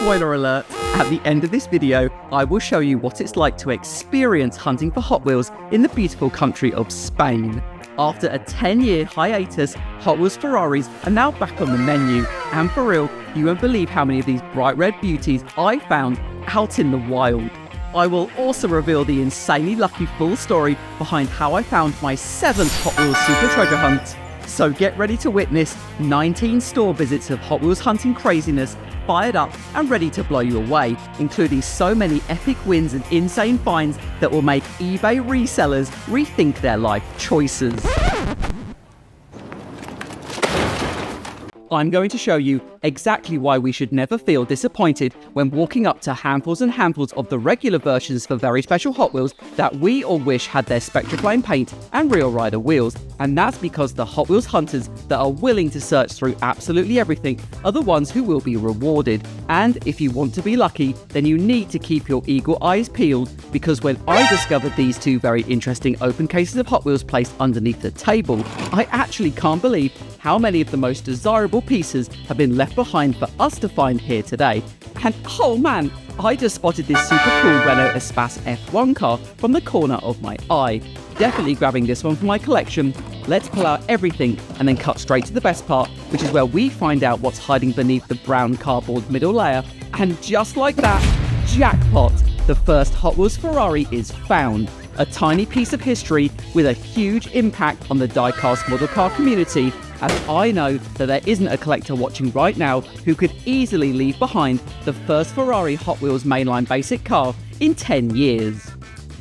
Spoiler alert, at the end of this video, I will show you what it's like to experience hunting for Hot Wheels in the beautiful country of Spain. After a 10-year hiatus, Hot Wheels Ferraris are now back on the menu. And for real, you won't believe how many of these bright red beauties I found out in the wild. I will also reveal the insanely lucky full story behind how I found my 7th Hot Wheels Super Treasure Hunt. So get ready to witness 19 store visits of Hot Wheels hunting craziness, fired up and ready to blow you away, including so many epic wins and insane finds that will make eBay resellers rethink their life choices. I'm going to show you exactly why we should never feel disappointed when walking up to handfuls and handfuls of the regular versions for very special Hot Wheels that we all wish had their Spectraflame paint and Real Rider wheels. And that's because the Hot Wheels hunters that are willing to search through absolutely everything are the ones who will be rewarded. And if you want to be lucky, then you need to keep your eagle eyes peeled, because when I discovered these two very interesting open cases of Hot Wheels placed underneath the table, I actually can't believe how many of the most desirable pieces have been left behind for us to find here today. And oh man, I just spotted this super cool Renault Espace F1 car from the corner of my eye. Definitely grabbing this one for my collection. Let's pull out everything and then cut straight to the best part, which is where we find out what's hiding beneath the brown cardboard middle layer. And just like that, jackpot! The first Hot Wheels Ferrari is found. A tiny piece of history with a huge impact on the die-cast model car community, as I know that there isn't a collector watching right now who could easily leave behind the first Ferrari Hot Wheels mainline basic car in 10 years.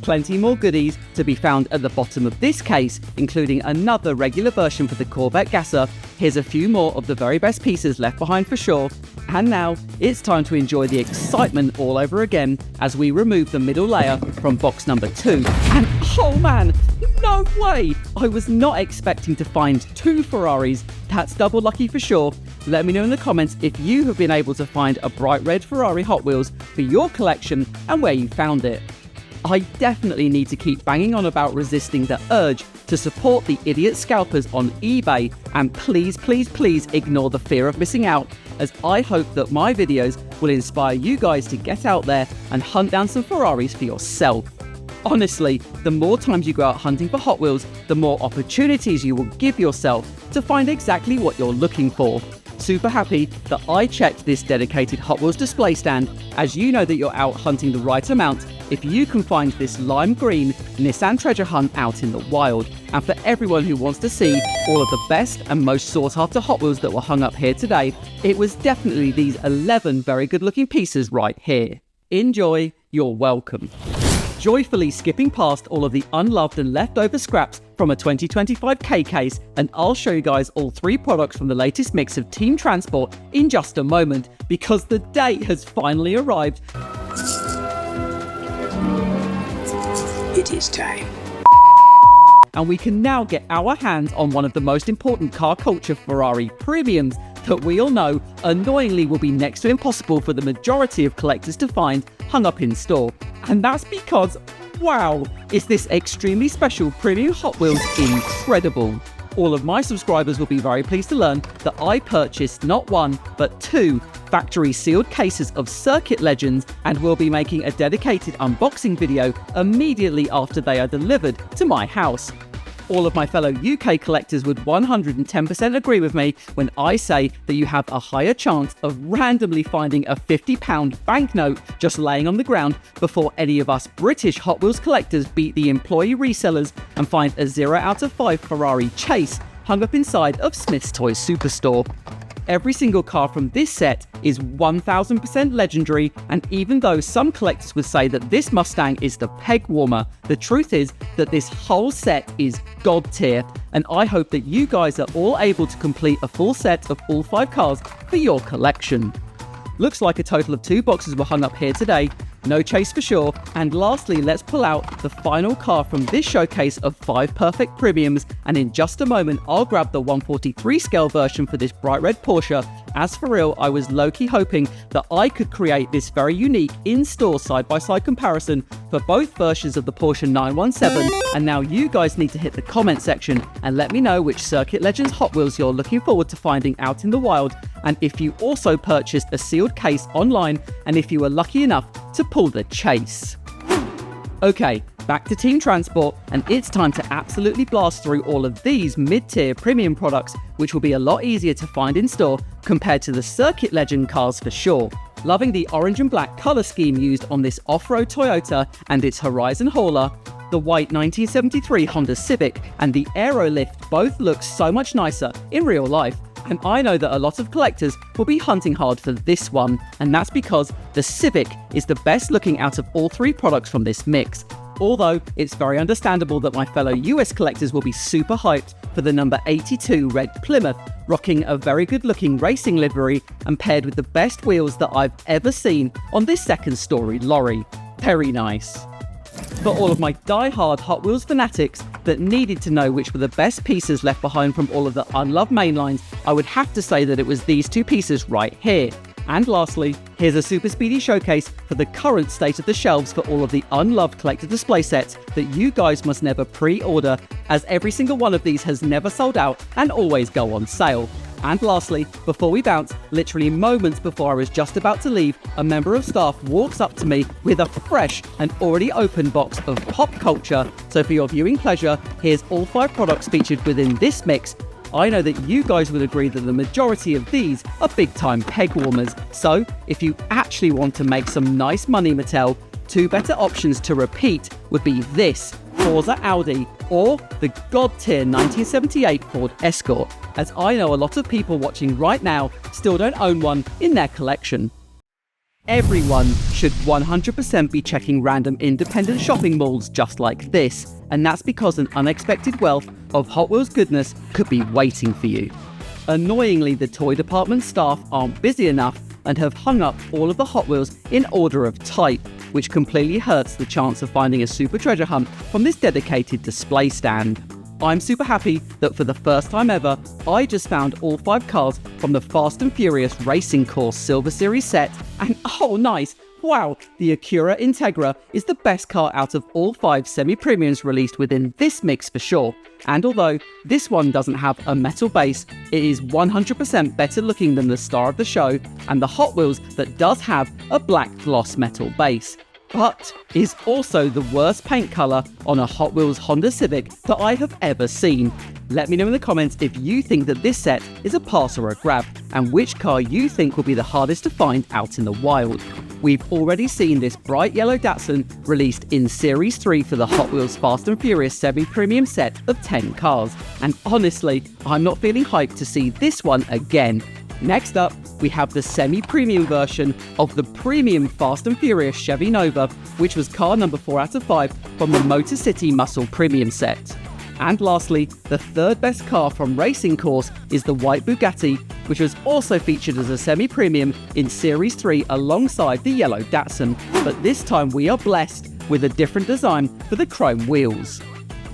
Plenty more goodies to be found at the bottom of this case, including another regular version for the Corvette Gasser. Here's a few more of the very best pieces left behind for sure. And now, it's time to enjoy the excitement all over again as we remove the middle layer from box number 2. And oh man, no way! I was not expecting to find 2 Ferraris. That's double lucky for sure. Let me know in the comments if you have been able to find a bright red Ferrari Hot Wheels for your collection and where you found it. I definitely need to keep banging on about resisting the urge to support the idiot scalpers on eBay, and please, please, please ignore the fear of missing out, as I hope that my videos will inspire you guys to get out there and hunt down some Ferraris for yourself. Honestly, the more times you go out hunting for Hot Wheels, the more opportunities you will give yourself to find exactly what you're looking for. Super happy that I checked this dedicated Hot Wheels display stand, as you know that you're out hunting the right amount if you can find this lime green Nissan treasure hunt out in the wild. And for everyone who wants to see all of the best and most sought after Hot Wheels that were hung up here today, it was definitely these 11 very good looking pieces right here. Enjoy, you're welcome. Joyfully skipping past all of the unloved and leftover scraps from a 2025 K case, and I'll show you guys all 3 products from the latest mix of Team Transport in just a moment, because the day has finally arrived. It is time. And we can now get our hands on one of the most important car culture Ferrari premiums that we all know annoyingly will be next to impossible for the majority of collectors to find hung up in store. And that's because, wow, is this extremely special premium Hot Wheels incredible. All of my subscribers will be very pleased to learn that I purchased not 1, but 2 factory sealed cases of Circuit Legends, and will be making a dedicated unboxing video immediately after they are delivered to my house. All of my fellow UK collectors would 110% agree with me when I say that you have a higher chance of randomly finding a £50 banknote just laying on the ground before any of us British Hot Wheels collectors beat the employee resellers and find a 0 out of 5 Ferrari Chase hung up inside of Smyths Toys Superstore. Every single car from this set is 1000% legendary, and even though some collectors would say that this Mustang is the peg warmer, the truth is that this whole set is god tier, and I hope that you guys are all able to complete a full set of all 5 cars for your collection. Looks like a total of 2 boxes were hung up here today. No chase for sure. And lastly, let's pull out the final car from this showcase of 5 perfect premiums, and in just a moment I'll grab the 143 scale version for this bright red Porsche As for real, I was low-key hoping that I could create this very unique in-store side-by-side comparison for both versions of the Porsche 917, and now you guys need to hit the comment section and let me know which Circuit Legends Hot Wheels you're looking forward to finding out in the wild, and if you also purchased a sealed case online, and if you were lucky enough to pull the chase. Okay, back to Team Transport, and it's time to absolutely blast through all of these mid-tier premium products, which will be a lot easier to find in store compared to the Circuit Legend cars for sure. Loving the orange and black colour scheme used on this off-road Toyota and its Horizon hauler, the white 1973 Honda Civic and the Aerolift both look so much nicer in real life. And I know that a lot of collectors will be hunting hard for this one, and that's because the Civic is the best looking out of all three products from this mix. Although it's very understandable that my fellow US collectors will be super hyped for the number 82 red Plymouth, rocking a very good looking racing livery and paired with the best wheels that I've ever seen on this second story lorry. Very nice. For all of my die-hard Hot Wheels fanatics that needed to know which were the best pieces left behind from all of the unloved mainlines, I would have to say that it was these two pieces right here. And lastly, here's a super speedy showcase for the current state of the shelves for all of the unloved collector display sets that you guys must never pre-order, as every single one of these has never sold out and always go on sale. And lastly, before we bounce, literally moments before I was just about to leave, a member of staff walks up to me with a fresh and already opened box of pop culture. So for your viewing pleasure, here's all 5 products featured within this mix. I know that you guys would agree that the majority of these are big time peg warmers. So if you actually want to make some nice money, Mattel, 2 better options to repeat would be this Forza Audi or the god tier 1978 Ford Escort, as I know a lot of people watching right now still don't own one in their collection. Everyone should 100% be checking random independent shopping malls just like this, and that's because an unexpected wealth of Hot Wheels goodness could be waiting for you. Annoyingly, the toy department staff aren't busy enough and have hung up all of the Hot Wheels in order of type, which completely hurts the chance of finding a super treasure hunt from this dedicated display stand. I'm super happy that for the first time ever, I just found all 5 cars from the Fast and Furious Racing Course Silver Series set, and oh nice, wow, the Acura Integra is the best car out of all 5 semi-premiums released within this mix for sure. And although this one doesn't have a metal base, it is 100% better looking than the star of the show and the Hot Wheels that does have a black gloss metal base, but is also the worst paint colour on a Hot Wheels Honda Civic that I have ever seen. Let me know in the comments if you think that this set is a pass or a grab, and which car you think will be the hardest to find out in the wild. We've already seen this bright yellow Datsun released in Series 3 for the Hot Wheels Fast and Furious semi-premium set of 10 cars, and honestly, I'm not feeling hyped to see this one again. Next up, we have the semi-premium version of the premium Fast and Furious Chevy Nova, which was car number 4 out of 5 from the Motor City Muscle Premium set. And lastly, the third best car from Racing Course is the white Bugatti, which was also featured as a semi-premium in Series 3 alongside the yellow Datsun, but this time we are blessed with a different design for the chrome wheels.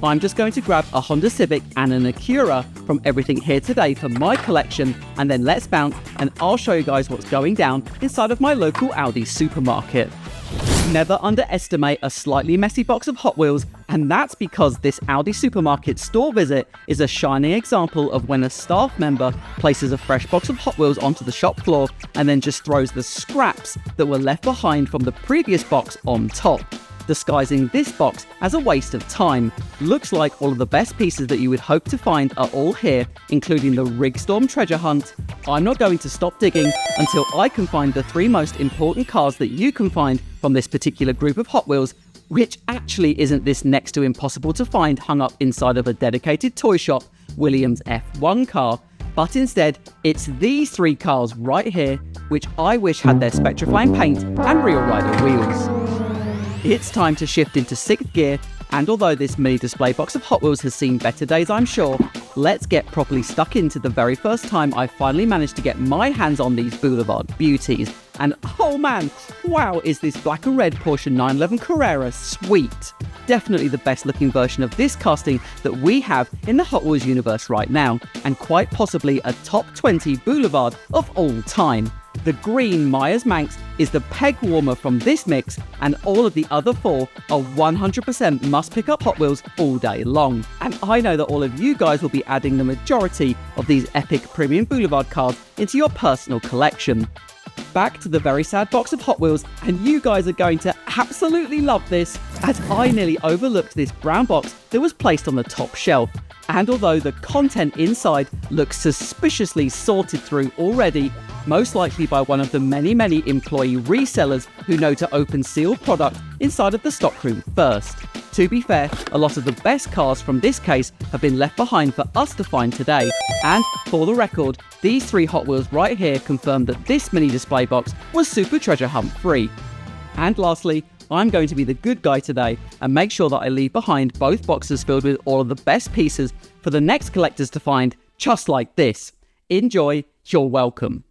I'm just going to grab a Honda Civic and an Acura from everything here today for my collection, and then let's bounce and I'll show you guys what's going down inside of my local Aldi Supermarket. Never underestimate a slightly messy box of Hot Wheels, and that's because this Aldi Supermarket store visit is a shining example of when a staff member places a fresh box of Hot Wheels onto the shop floor and then just throws the scraps that were left behind from the previous box on top, disguising this box as a waste of time. Looks like all of the best pieces that you would hope to find are all here, including the Rigstorm treasure hunt. I'm not going to stop digging until I can find the 3 most important cars that you can find from this particular group of Hot Wheels, which actually isn't this next to impossible to find hung up inside of a dedicated toy shop Williams F1 car, but instead it's these 3 cars right here, which I wish had their Spectraflame paint and real rider wheels. It's time to shift into 6th gear, and although this mini display box of Hot Wheels has seen better days I'm sure, let's get properly stuck into the very first time I finally managed to get my hands on these Boulevard beauties. And oh man, wow, is this black and red Porsche 911 Carrera sweet. Definitely the best looking version of this casting that we have in the Hot Wheels universe right now, and quite possibly a top 20 Boulevard of all time. The green Myers Manx is the peg warmer from this mix, and all of the other four are 100% must pick up Hot Wheels all day long. And I know that all of you guys will be adding the majority of these epic premium Boulevard cars into your personal collection. Back to the very sad box of Hot Wheels, and you guys are going to absolutely love this, as I nearly overlooked this brown box that was placed on the top shelf. And although the content inside looks suspiciously sorted through already, most likely by one of the many employee resellers who know to open sealed product inside of the stockroom first. To be fair, a lot of the best cars from this case have been left behind for us to find today, and for the record, these 3 Hot Wheels right here confirm that this mini display box was Super Treasure Hunt free. And lastly, I'm going to be the good guy today and make sure that I leave behind both boxes filled with all of the best pieces for the next collectors to find, just like this. Enjoy, you're welcome.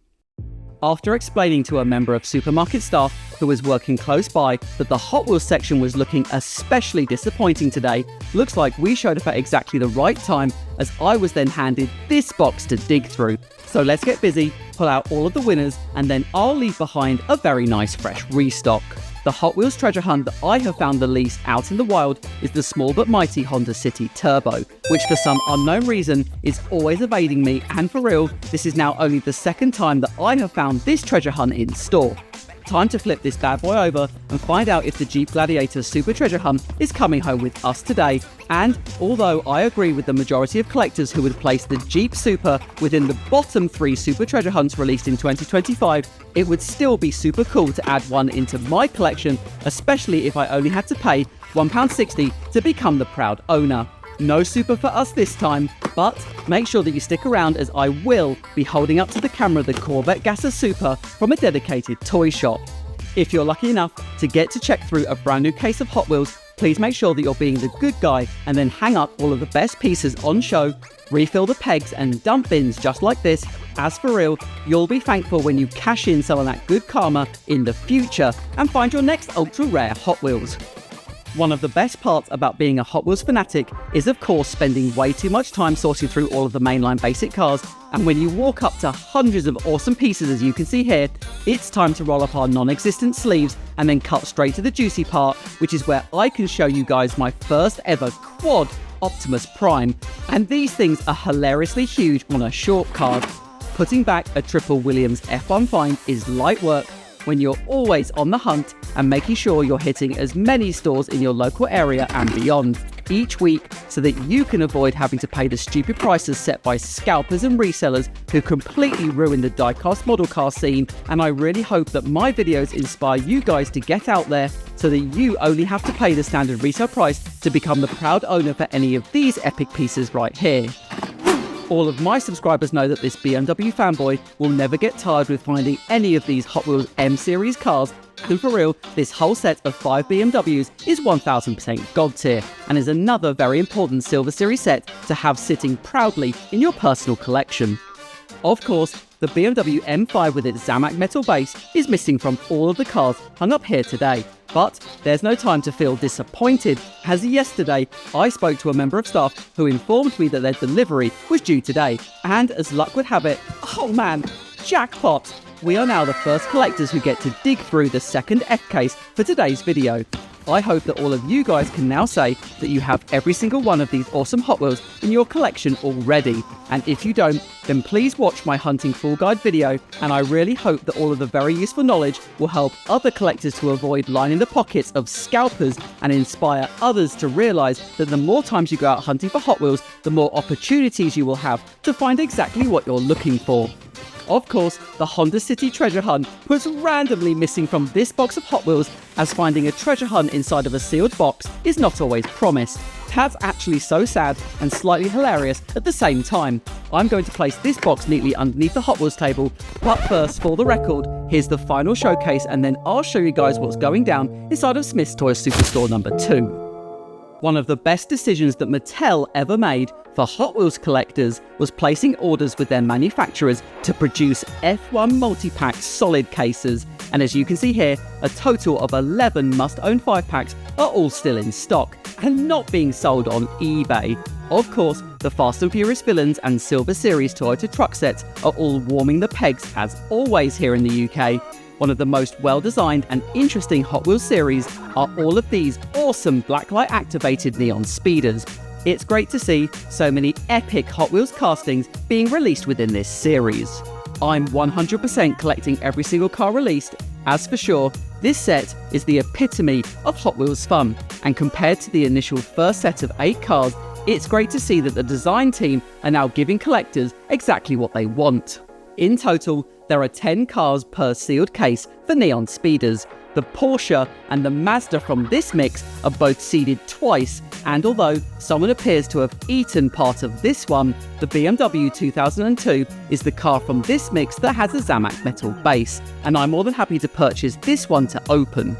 After explaining to a member of supermarket staff who was working close by that the Hot Wheels section was looking especially disappointing today, looks like we showed up at exactly the right time, as I was then handed this box to dig through. So let's get busy, pull out all of the winners, and then I'll leave behind a very nice fresh restock. The Hot Wheels treasure hunt that I have found the least out in the wild is the small but mighty Honda City Turbo, which for some unknown reason is always evading me, and for real, this is now only the second time that I have found this treasure hunt in store. Time to flip this bad boy over and find out if the Jeep Gladiator Super Treasure Hunt is coming home with us today. And although I agree with the majority of collectors who would place the Jeep Super within the bottom 3 Super Treasure Hunts released in 2025, it would still be super cool to add one into my collection, especially if I only had to pay £1.60 to become the proud owner. No super for us this time, but make sure that you stick around, as I will be holding up to the camera the Corvette Gasser Super from a dedicated toy shop. If you're lucky enough to get to check through a brand new case of Hot Wheels, please make sure that you're being the good guy and then hang up all of the best pieces on show, refill the pegs and dump bins just like this, as for real, you'll be thankful when you cash in some of that good karma in the future and find your next ultra rare Hot Wheels. One of the best parts about being a Hot Wheels fanatic is of course spending way too much time sorting through all of the mainline basic cars, and when you walk up to hundreds of awesome pieces as you can see here, it's time to roll up our non-existent sleeves and then cut straight to the juicy part, which is where I can show you guys my first ever quad Optimus Prime, and these things are hilariously huge on a short card. Putting back a triple Williams F1 find is light work when you're always on the hunt and making sure you're hitting as many stores in your local area and beyond each week, so that you can avoid having to pay the stupid prices set by scalpers and resellers who completely ruin the diecast model car scene. And I really hope that my videos inspire you guys to get out there, so that you only have to pay the standard retail price to become the proud owner for any of these epic pieces right here. All of my subscribers know that this BMW fanboy will never get tired with finding any of these Hot Wheels M-Series cars, and for real, this whole set of 5 BMWs is 1000% God tier, and is another very important Silver Series set to have sitting proudly in your personal collection. Of course, the BMW M5 with its Zamac metal base is missing from all of the cars hung up here today. But there's no time to feel disappointed, as yesterday I spoke to a member of staff who informed me that their delivery was due today, and as luck would have it, oh man, jackpot! We are now the first collectors who get to dig through the second F case for today's video. I hope that all of you guys can now say that you have every single one of these awesome Hot Wheels in your collection already, and if you don't, then please watch my hunting full guide video, and I really hope that all of the very useful knowledge will help other collectors to avoid lining the pockets of scalpers and inspire others to realise that the more times you go out hunting for Hot Wheels, the more opportunities you will have to find exactly what you're looking for. Of course, the Honda City Treasure Hunt was randomly missing from this box of Hot Wheels, as finding a treasure hunt inside of a sealed box is not always promised. That's actually so sad and slightly hilarious at the same time. I'm going to place this box neatly underneath the Hot Wheels table, but first, for the record, here's the final showcase, and then I'll show you guys what's going down inside of Smyths Toys Superstore number 2. One of the best decisions that Mattel ever made for Hot Wheels collectors was placing orders with their manufacturers to produce F1 multi-pack solid cases. And as you can see here, a total of 11 must-own 5-packs are all still in stock and not being sold on eBay. Of course, the Fast and Furious villains and Silver Series Toyota truck sets are all warming the pegs as always here in the UK. One of the most well-designed and interesting Hot Wheels series are all of these awesome blacklight activated neon speeders. It's great to see so many epic Hot Wheels castings being released within this series. I'm 100% collecting every single car released, as for sure, this set is the epitome of Hot Wheels fun, and compared to the initial first set of 8 cars, it's great to see that the design team are now giving collectors exactly what they want. In total, there are 10 cars per sealed case for neon speeders. The Porsche and the Mazda from this mix are both seeded twice, and although someone appears to have eaten part of this one, the BMW 2002 is the car from this mix that has a Zamac metal base, and I'm more than happy to purchase this one to open.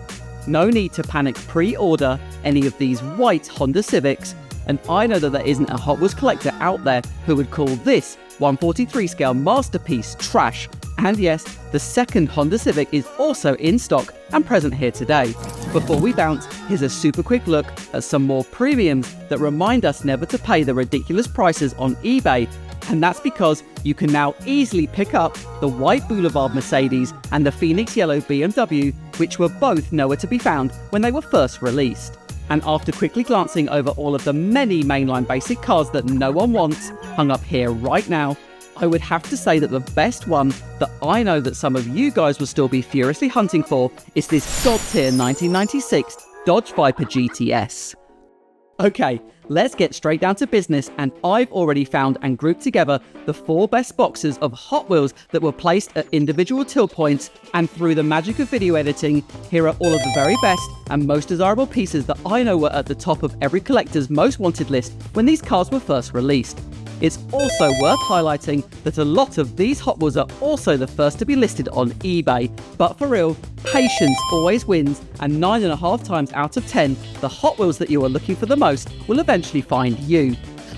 No need to panic pre-order any of these white Honda Civics, and I know that there isn't a Hot Wheels collector out there who would call this 1/43 scale masterpiece trash. And yes, the second Honda Civic is also in stock and present here today. Before we bounce, here's a super quick look at some more premiums that remind us never to pay the ridiculous prices on eBay. And that's because you can now easily pick up the white Boulevard Mercedes and the Phoenix yellow BMW, which were both nowhere to be found when they were first released. And after quickly glancing over all of the many mainline basic cars that no one wants, hung up here right now, I would have to say that the best one that I know that some of you guys will still be furiously hunting for is this god tier 1996 Dodge Viper GTS. Okay, let's get straight down to business, and I've already found and grouped together the 4 best boxes of Hot Wheels that were placed at individual till points, and through the magic of video editing, here are all of the very best and most desirable pieces that I know were at the top of every collector's most wanted list when these cars were first released. It's also worth highlighting that a lot of these Hot Wheels are also the first to be listed on eBay. But for real, patience always wins, and 9.5 times out of 10, the Hot Wheels that you are looking for the most will eventually find you.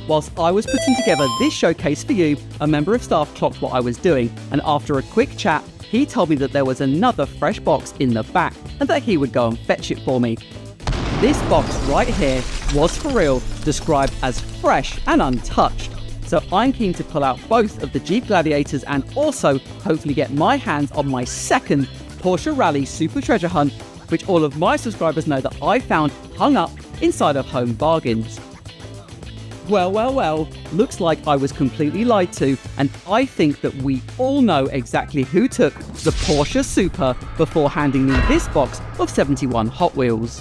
Whilst I was putting together this showcase for you, a member of staff clocked what I was doing, and after a quick chat, he told me that there was another fresh box in the back, and that he would go and fetch it for me. This box right here was for real described as fresh and untouched. So I'm keen to pull out both of the Jeep Gladiators and also hopefully get my hands on my second Porsche Rally Super Treasure Hunt, which all of my subscribers know that I found hung up inside of Home Bargains. Well, looks like I was completely lied to, and I think that we all know exactly who took the Porsche Super before handing me this box of 71 Hot Wheels.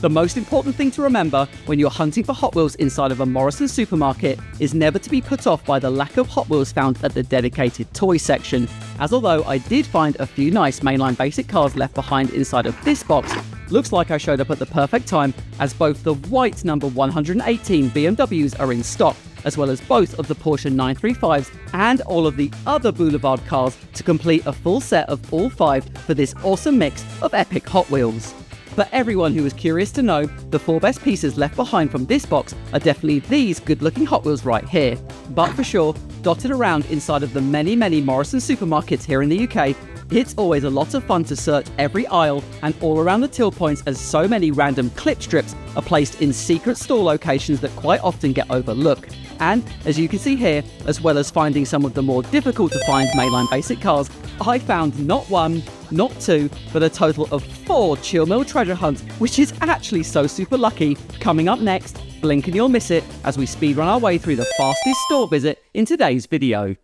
The most important thing to remember when you're hunting for Hot Wheels inside of a Morrisons supermarket is never to be put off by the lack of Hot Wheels found at the dedicated toy section, as although I did find a few nice mainline basic cars left behind inside of this box, looks like I showed up at the perfect time, as both the white number 118 BMWs are in stock, as well as both of the Porsche 935s and all of the other Boulevard cars to complete a full set of all 5 for this awesome mix of epic Hot Wheels. For everyone who is curious to know, the 4 best pieces left behind from this box are definitely these good-looking Hot Wheels right here. But for sure, dotted around inside of the many Morrisons supermarkets here in the UK, it's always a lot of fun to search every aisle and all around the till points, as so many random clip strips are placed in secret store locations that quite often get overlooked. And as you can see here, as well as finding some of the more difficult to find mainline basic cars, I found not 1, not 2, but a total of 4 Chill Mill treasure hunts, which is actually so super lucky. Coming up next, blink and you'll miss it as we speedrun our way through the fastest store visit in today's video.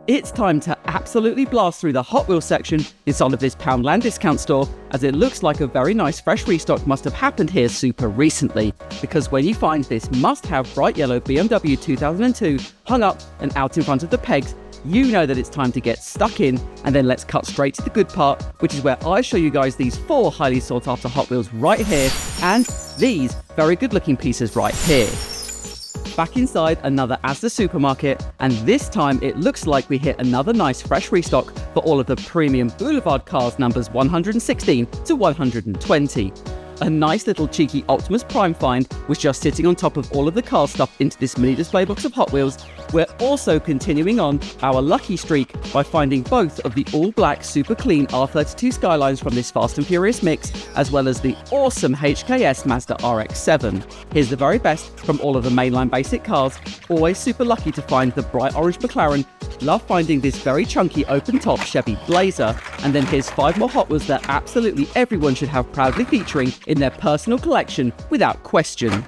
It's time to absolutely blast through the Hot Wheels section inside of this Poundland discount store, as it looks like a very nice fresh restock must have happened here super recently, because when you find this must-have bright yellow BMW 2002 hung up and out in front of the pegs, you know that it's time to get stuck in. And then let's cut straight to the good part, which is where I show you guys these 4 highly sought after Hot Wheels right here, and these very good looking pieces right here. Back inside another Asda Supermarket, and this time it looks like we hit another nice fresh restock for all of the premium Boulevard cars numbers 116 to 120. A nice little cheeky Optimus Prime find was just sitting on top of all of the car stuff into this mini display box of Hot Wheels. We're also continuing on our lucky streak by finding both of the all-black super clean R32 Skylines from this Fast and Furious mix, as well as the awesome HKS Mazda RX-7. Here's the very best from all of the mainline basic cars. Always super lucky to find the bright orange McLaren. Love finding this very chunky open-top Chevy Blazer. And then here's 5 more Hot Wheels that absolutely everyone should have proudly featuring in their personal collection without question.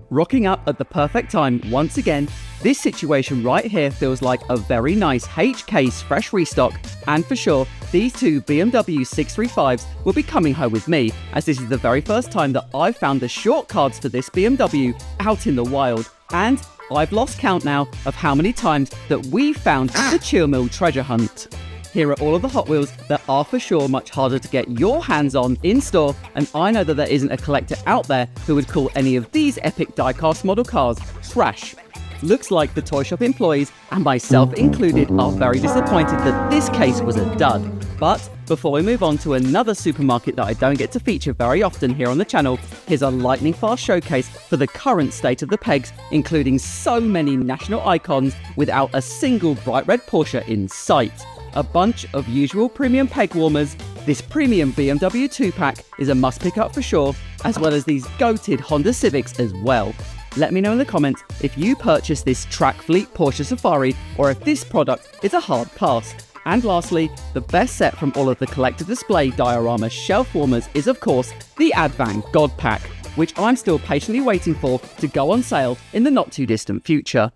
Rocking up at the perfect time once again, this situation right here feels like a very nice HK's fresh restock, and for sure, these two BMW 635s will be coming home with me, as this is the very first time that I've found the short cards for this BMW out in the wild, and I've lost count now of how many times that we've found the Chill Mill treasure hunt. Here are all of the Hot Wheels that are for sure much harder to get your hands on in store, and I know that there isn't a collector out there who would call any of these epic die-cast model cars trash. Looks like the toy shop employees, and myself included, are very disappointed that this case was a dud. But before we move on to another supermarket that I don't get to feature very often here on the channel, here's a lightning fast showcase for the current state of the pegs, including so many national icons without a single bright red Porsche in sight. A bunch of usual premium peg warmers. This premium BMW 2-pack is a must pick up for sure, as well as these goated Honda Civics as well. Let me know in the comments if you purchased this track fleet Porsche Safari or if this product is a hard pass. And lastly, the best set from all of the collector display diorama shelf warmers is of course the Advan God Pack, which I'm still patiently waiting for to go on sale in the not too distant future.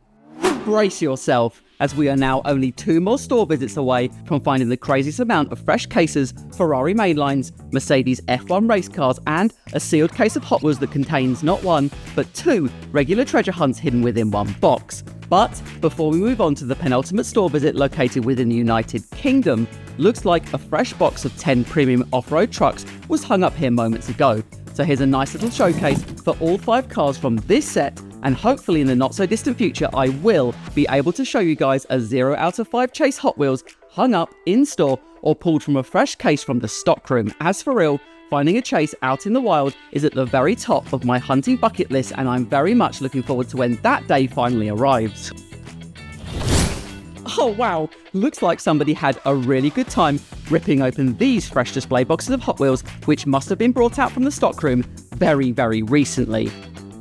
Brace yourself, as we are now only 2 more store visits away from finding the craziest amount of fresh cases, Ferrari mainlines, Mercedes F1 race cars, and a sealed case of Hot Wheels that contains not 1, but 2 regular treasure hunts hidden within one box. But before we move on to the penultimate store visit located within the United Kingdom, looks like a fresh box of 10 premium off-road trucks was hung up here moments ago. So here's a nice little showcase for all 5 cars from this set, and hopefully in the not so distant future I will be able to show you guys a 0 out of 5 chase Hot Wheels hung up in store or pulled from a fresh case from the stockroom. As for real, finding a chase out in the wild is at the very top of my hunting bucket list, and I'm very much looking forward to when that day finally arrives. Oh wow, looks like somebody had a really good time ripping open these fresh display boxes of Hot Wheels, which must have been brought out from the stockroom very recently.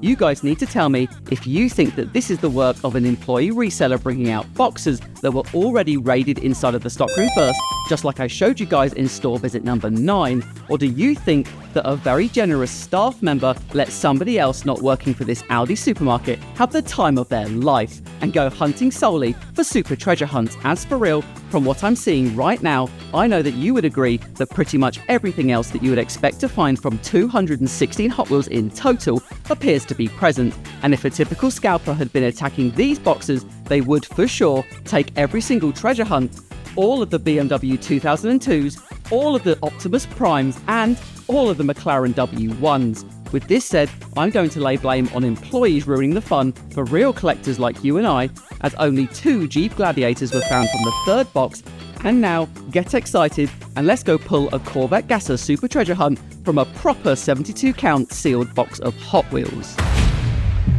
You guys need to tell me if you think that this is the work of an employee reseller bringing out boxes that were already raided inside of the stockroom first, just like I showed you guys in store visit number 9, or do you think that a very generous staff member let somebody else not working for this Aldi supermarket have the time of their life and go hunting solely for super treasure hunts? As for real, from what I'm seeing right now, I know that you would agree that pretty much everything else that you would expect to find from 216 Hot Wheels in total appears to be present, and if a typical scalper had been attacking these boxes, they would for sure take every single treasure hunt, all of the BMW 2002s, all of the Optimus Primes, and all of the McLaren W1s. With this said, I'm going to lay blame on employees ruining the fun for real collectors like you and I, as only 2 Jeep Gladiators were found from the 3rd box. And now, get excited and let's go pull a Corvette Gasser Super Treasure Hunt from a proper 72 count sealed box of Hot Wheels.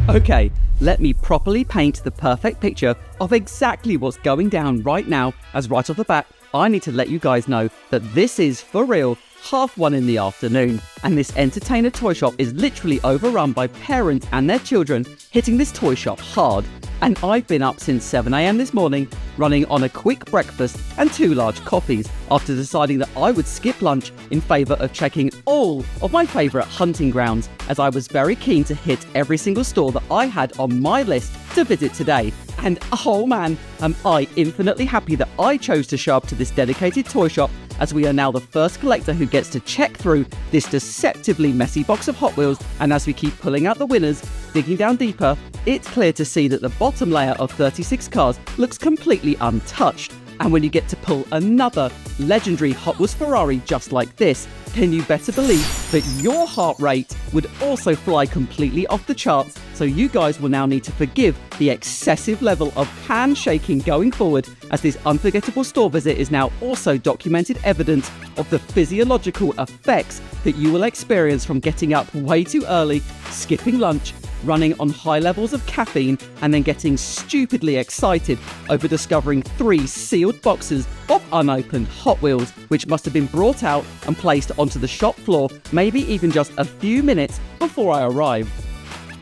Okay, let me properly paint the perfect picture of exactly what's going down right now, as right off the bat, I need to let you guys know that this is, for real, 1:30 in the afternoon, and this entertainer toy shop is literally overrun by parents and their children hitting this toy shop hard. And I've been up since 7 AM this morning, running on a quick breakfast and 2 large coffees, after deciding that I would skip lunch in favour of checking all of my favourite hunting grounds, as I was very keen to hit every single store that I had on my list to visit today. And oh man, am I infinitely happy that I chose to show up to this dedicated toy shop, as we are now the first collector who gets to check through this deceptively messy box of Hot Wheels. And as we keep pulling out the winners, digging down deeper, it's clear to see that the bottom layer of 36 cars looks completely untouched. And when you get to pull another legendary Hot Wheels Ferrari just like this, then you better believe that your heart rate would also fly completely off the charts. So so you guys will now need to forgive the excessive level of handshaking going forward, as this unforgettable store visit is now also documented evidence of the physiological effects that you will experience from getting up way too early, skipping lunch, running on high levels of caffeine, and then getting stupidly excited over discovering 3 sealed boxes of unopened Hot Wheels, which must have been brought out and placed onto the shop floor maybe even just a few minutes before I arrived.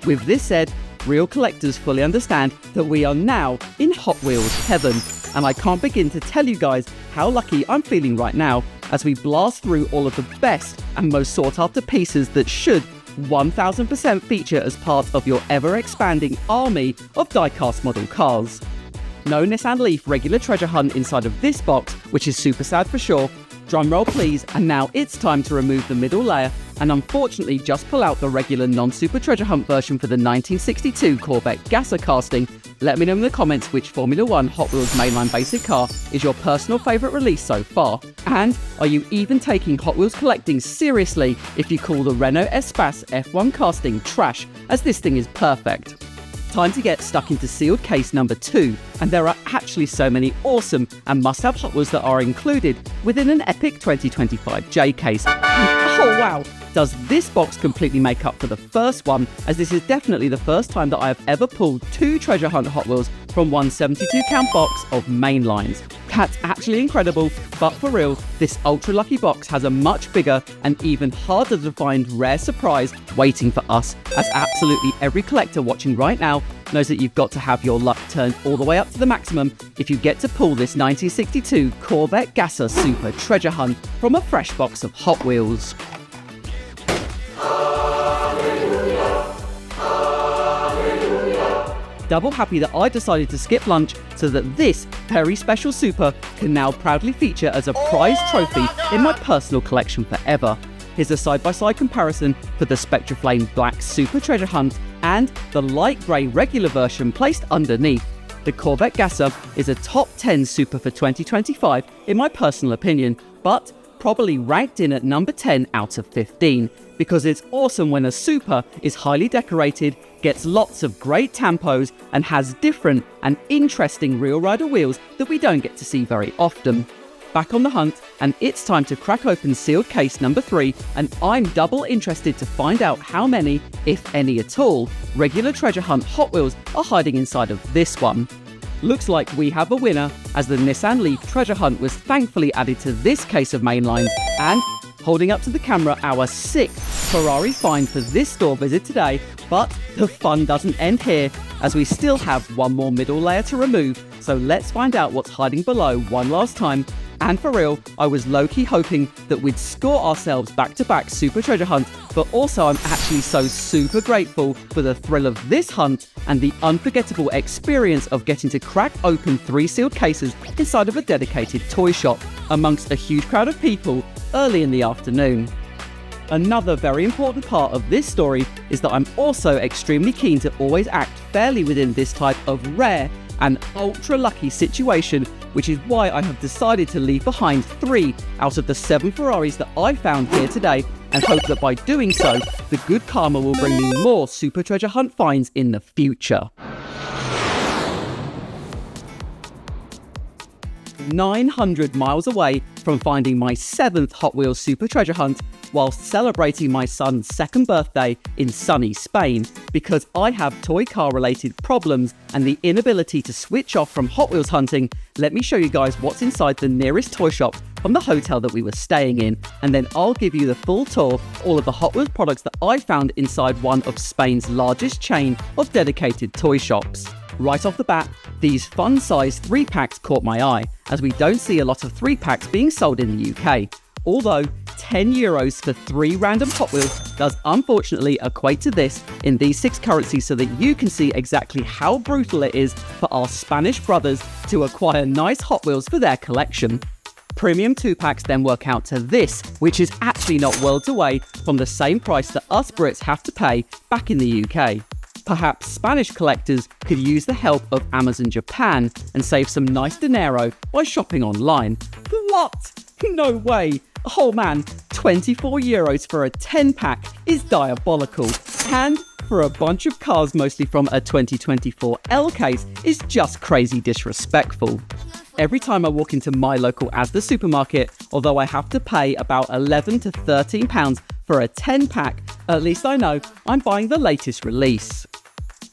With this said, real collectors fully understand that we are now in Hot Wheels heaven, and I can't begin to tell you guys how lucky I'm feeling right now as we blast through all of the best and most sought after pieces that should 1000% feature as part of your ever-expanding army of die-cast model cars. No Nissan Leaf regular treasure hunt inside of this box, which is super sad for sure. Drumroll please, and now it's time to remove the middle layer and unfortunately just pull out the regular non-super treasure hunt version for the 1962 Corvette Gasser casting. Let me know in the comments which Formula 1 Hot Wheels mainline basic car is your personal favourite release so far. And are you even taking Hot Wheels collecting seriously if you call the Renault Espace F1 casting trash, as this thing is perfect? Time to get stuck into sealed case number 2, and there are actually so many awesome and must-have Hot Wheels that are included within an epic 2025 J case. Oh wow! Does this box completely make up for the first one, as this is definitely the first time that I have ever pulled 2 treasure hunt Hot Wheels from one 72-count box of mainlines. That's actually incredible, but for real, this ultra lucky box has a much bigger and even harder to find rare surprise waiting for us, as absolutely every collector watching right now knows that you've got to have your luck turned all the way up to the maximum if you get to pull this 1962 Corvette Gasser Super Treasure Hunt from a fresh box of Hot Wheels. Double happy that I decided to skip lunch so that this very special super can now proudly feature as a prized trophy in my personal collection forever. Here's a side-by-side comparison for the Spectraflame Black Super Treasure Hunt and the light grey regular version placed underneath. The Corvette Gasser is a top 10 super for 2025 in my personal opinion, but probably ranked in at number 10 out of 15, because it's awesome when a super is highly decorated, gets lots of great tampos, and has different and interesting real rider wheels that we don't get to see very often. Back on the hunt, and it's time to crack open sealed case number 3, and I'm double interested to find out how many, if any at all, regular treasure hunt Hot Wheels are hiding inside of this one. Looks like we have a winner, as the Nissan Leaf treasure hunt was thankfully added to this case of mainlines, and holding up to the camera our 6th Ferrari find for this store visit today. But the fun doesn't end here, as we still have one more middle layer to remove, so let's find out what's hiding below one last time. And for real, I was low-key hoping that we'd score ourselves back-to-back super treasure hunt, but also I'm actually so super grateful for the thrill of this hunt and the unforgettable experience of getting to crack open 3 sealed cases inside of a dedicated toy shop amongst a huge crowd of people early in the afternoon. Another very important part of this story is that I'm also extremely keen to always act fairly within this type of rare and ultra lucky situation, which is why I have decided to leave behind 3 out of the 7 Ferraris that I found here today, and hope that by doing so, the good karma will bring me more super treasure hunt finds in the future. 900 miles away from finding my 7th Hot Wheels Super Treasure Hunt, whilst celebrating my son's 2nd birthday in sunny Spain, because I have toy car related problems and the inability to switch off from Hot Wheels hunting, let me show you guys what's inside the nearest toy shop from the hotel that we were staying in, and then I'll give you the full tour of all of the Hot Wheels products that I found inside one of Spain's largest chain of dedicated toy shops. Right off the bat, these fun-sized 3-packs caught my eye, as we don't see a lot of 3-packs being sold in the UK. Although €10 for 3 random Hot Wheels does unfortunately equate to this in these 6 currencies, so that you can see exactly how brutal it is for our Spanish brothers to acquire nice Hot Wheels for their collection. Premium 2-packs then work out to this, which is actually not worlds away from the same price that us Brits have to pay back in the UK. Perhaps Spanish collectors could use the help of Amazon Japan and save some nice dinero by shopping online. What? No way! Oh man, €24 for a 10-pack is diabolical. And for a bunch of cars mostly from a 2024 L case is just crazy disrespectful. Every time I walk into my local Asda Supermarket, although I have to pay about £11 to £13 for a 10-pack, at least I know I'm buying the latest release.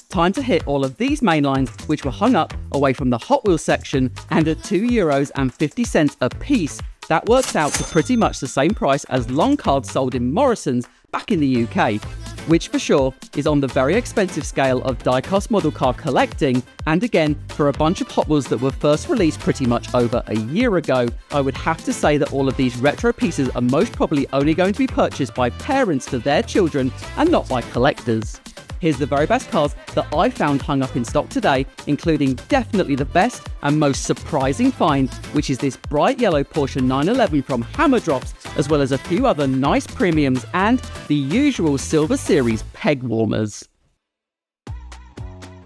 Time to hit all of these main lines, which were hung up away from the Hot Wheels section and at €2.50 a piece. That works out to pretty much the same price as long cards sold in Morrisons back in the UK, which for sure is on the very expensive scale of die-cast model car collecting. And again, for a bunch of Hot Wheels that were first released pretty much over a year ago, I would have to say that all of these retro pieces are most probably only going to be purchased by parents for their children and not by collectors. Here's the very best cars that I found hung up in stock today, including definitely the best and most surprising find, which is this bright yellow Porsche 911 from Hammer Drops, as well as a few other nice premiums and the usual Silver Series peg warmers.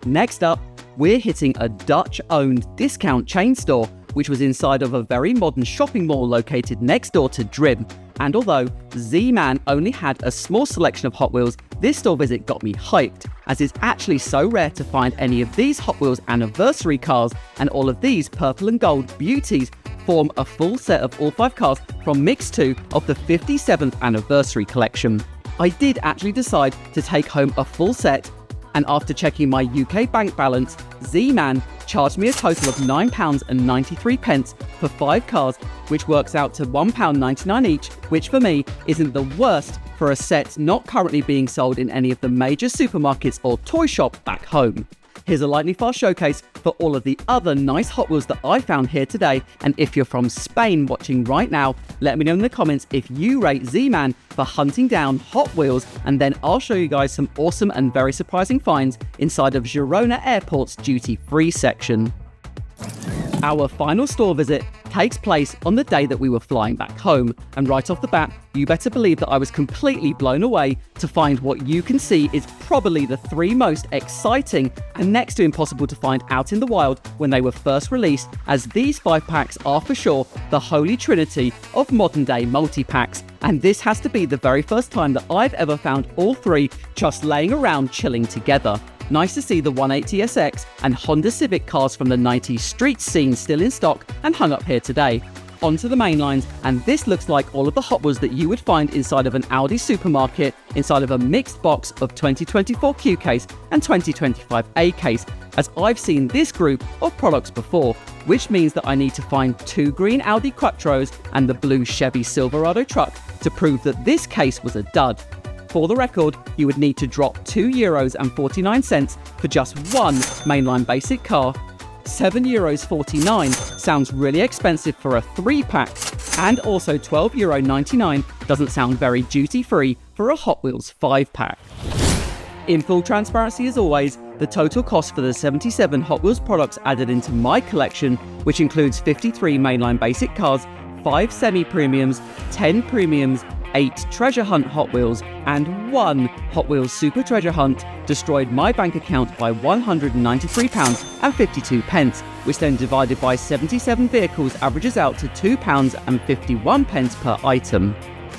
Next up, we're hitting a Dutch-owned discount chain store, which was inside of a very modern shopping mall located next door to DRIM. And although Zeeman only had a small selection of Hot Wheels, this store visit got me hyped, as it's actually so rare to find any of these Hot Wheels anniversary cars, and all of these purple and gold beauties form a full set of all 5 cars from Mix 2 of the 57th anniversary collection. I did actually decide to take home a full set, and after checking my UK bank balance, Zeeman charged me a total of £9.93 for 5 cars, which works out to £1.99 each, which for me isn't the worst for a set not currently being sold in any of the major supermarkets or toy shop back home. Here's a lightning fast showcase for all of the other nice Hot Wheels that I found here today, and if you're from Spain watching right now, let me know in the comments if you rate Zeeman for hunting down Hot Wheels, and then I'll show you guys some awesome and very surprising finds inside of Girona Airport's duty-free section. Our final store visit takes place on the day that we were flying back home, and right off the bat, you better believe that I was completely blown away to find what you can see is probably the 3 most exciting and next to impossible to find out in the wild when they were first released, as these 5 packs are for sure the holy trinity of modern day multi-packs, and this has to be the very first time that I've ever found all 3 just laying around chilling together. Nice to see the 180SX and Honda Civic cars from the 90s street scene still in stock and hung up here today. Onto the main lines, and this looks like all of the Hot Wheels that you would find inside of an Aldi Supermarket, inside of a mixed box of 2024 Q case and 2025 A case, as I've seen this group of products before, which means that I need to find 2 green Audi Quattros and the blue Chevy Silverado truck to prove that this case was a dud. For the record, you would need to drop €2.49 for just one mainline basic car. €7.49 sounds really expensive for a 3-pack, and also €12.99 doesn't sound very duty-free for a Hot Wheels 5-pack. In full transparency as always, the total cost for the 77 Hot Wheels products added into my collection, which includes 53 mainline basic cars, 5 semi-premiums, 10 premiums, 8 Treasure Hunt Hot Wheels, and 1 Hot Wheels Super Treasure Hunt, destroyed my bank account by £193.52, which then divided by 77 vehicles averages out to £2.51 per item.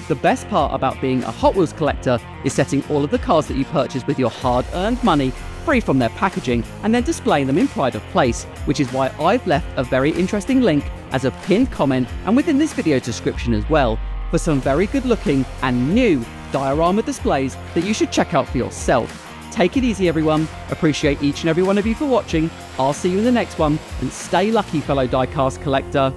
The best part about being a Hot Wheels collector is setting all of the cars that you purchase with your hard-earned money free from their packaging and then displaying them in pride of place, which is why I've left a very interesting link as a pinned comment and within this video description as well, for some very good looking and new diorama displays that you should check out for yourself. Take it easy everyone, appreciate each and every one of you for watching, I'll see you in the next one, and stay lucky fellow diecast collector.